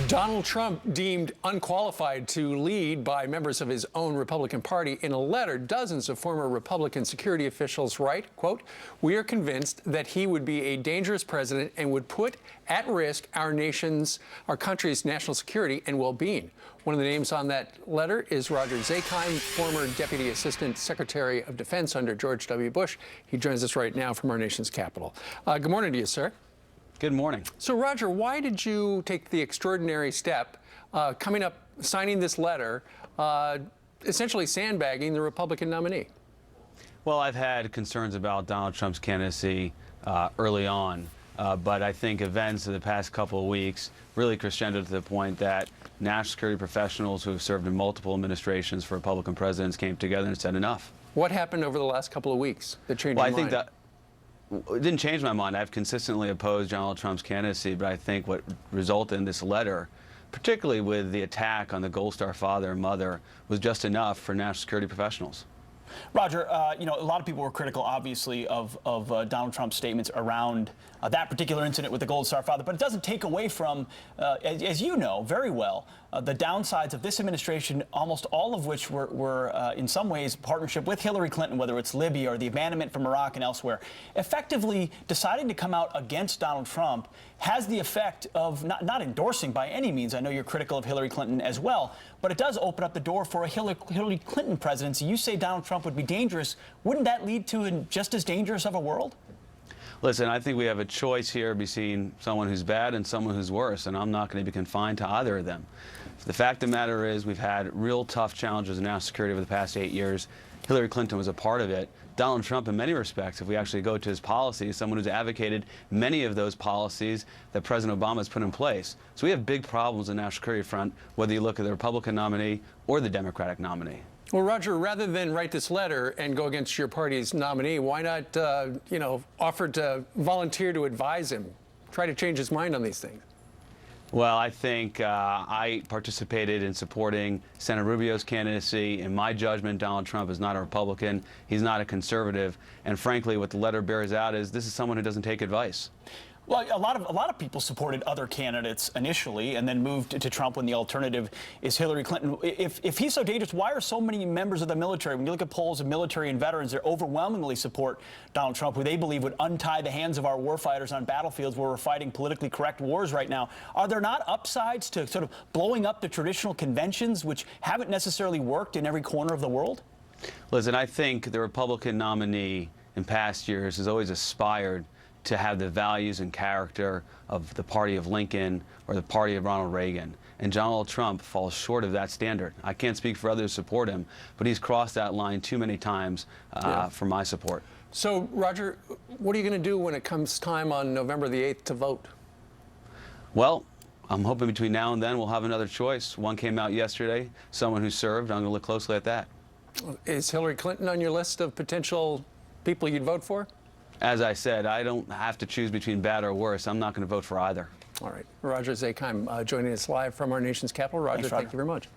Donald Trump deemed unqualified to lead by members of his own Republican Party. In a letter, dozens of former Republican security officials write, quote, "We are convinced that he would be a dangerous president and would put at risk our country's national security and well-being." One of the names on that letter is Roger Zakheim, former Deputy Assistant Secretary of Defense under George W. Bush. He joins us right now from our nation's capital. Good morning to you, sir. Good morning. So, Roger, why did you take the extraordinary step signing this letter, essentially sandbagging the Republican nominee? Well, I've had concerns about Donald Trump's candidacy early on, but I think events of the past couple of weeks really crescendoed to the point that national security professionals who have served in multiple administrations for Republican presidents came together and said enough. What happened over the last couple of weeks that changed your mind? I think that it didn't change my mind. I've consistently opposed Donald Trump's candidacy, but I think what resulted in this letter, particularly with the attack on the Gold Star father and mother, was just enough for national security professionals. Roger, a lot of people were critical, obviously, of Donald Trump's statements around that particular incident with the Gold Star father, but it doesn't take away from, as you know very well, the downsides of this administration, almost all of which were in some ways partnership with Hillary Clinton, whether it's Libya or the abandonment from Iraq and elsewhere. Effectively deciding to come out against Donald Trump has the effect of not endorsing by any means. I know you're critical of Hillary Clinton as well, but it does open up the door for a Hillary Clinton presidency. You say Donald Trump would be dangerous. Wouldn't that lead to just as dangerous of a world? Listen, I think we have a choice here between someone who's bad and someone who's worse, and I'm not going to be confined to either of them. The fact of the matter is we've had real tough challenges in national security over the past 8 years. Hillary Clinton was a part of it. Donald Trump, in many respects, if we actually go to his policies, someone who's advocated many of those policies that President Obama has put in place. So we have big problems in the national security front, whether you look at the Republican nominee or the Democratic nominee. Well, Roger, rather than write this letter and go against your party's nominee, why not, offer to volunteer to advise him, try to change his mind on these things? Well, I think I participated in supporting Senator Rubio's candidacy. In my judgment, Donald Trump is not a Republican. He's not a conservative. And frankly, what the letter bears out is this is someone who doesn't take advice. Well, a lot of people supported other candidates initially and then moved to Trump when the alternative is Hillary Clinton. If he's so dangerous, why are so many members of the military, when you look at polls of military and veterans, they overwhelmingly support Donald Trump, who they believe would untie the hands of our warfighters on battlefields where we're fighting politically correct wars right now? Are there not upsides to sort of blowing up the traditional conventions, which haven't necessarily worked in every corner of the world? Listen, I think the Republican nominee in past years has always aspired to have the values and character of the party of Lincoln or the party of Ronald Reagan. And Donald Trump falls short of that standard. I can't speak for others who support him, but he's crossed that line too many times for my support. So, Roger, what are you going to do when it comes time on November the 8th to vote? Well, I'm hoping between now and then we'll have another choice. One came out yesterday, someone who served. I'm going to look closely at that. Is Hillary Clinton on your list of potential people you'd vote for? As I said, I don't have to choose between bad or worse. I'm not going to vote for either. All right. Roger Zakheim joining us live from our nation's capital. Roger, thank you very much.